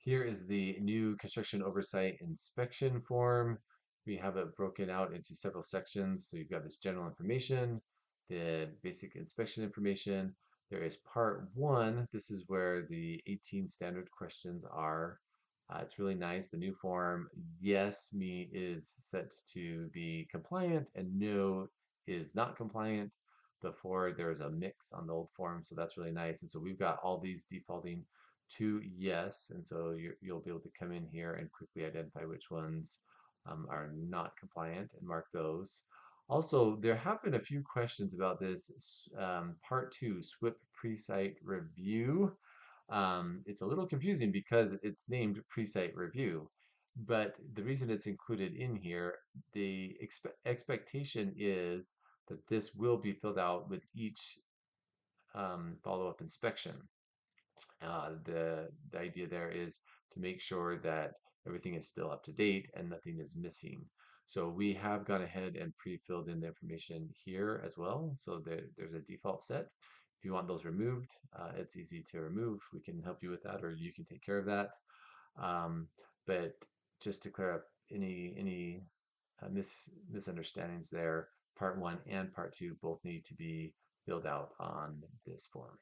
Here is the new construction oversight inspection form. We have it broken out into several sections. So you've got this general information, the basic inspection information. There is part one. This is where the 18 standard questions are. It's really nice. The new form, yes, me is set to be compliant and no is not compliant. Before there's a mix on the old form, so that's really nice. And so we've got all these defaulting to yes, and so you'll be able to come in here and quickly identify which ones are not compliant and mark those. Also, there have been a few questions about this part two, SWIP pre-site review. It's a little confusing because it's named pre-site review, but the reason it's included in here, the expectation is that this will be filled out with each follow-up inspection. The idea there is to make sure that everything is still up to date and nothing is missing. So we have gone ahead and pre-filled in the information here as well. So there's a default set. If you want those removed, it's easy to remove. We can help you with that, or you can take care of that. Um, but just to clear up any misunderstandings there, part one and part two both need to be filled out on this form.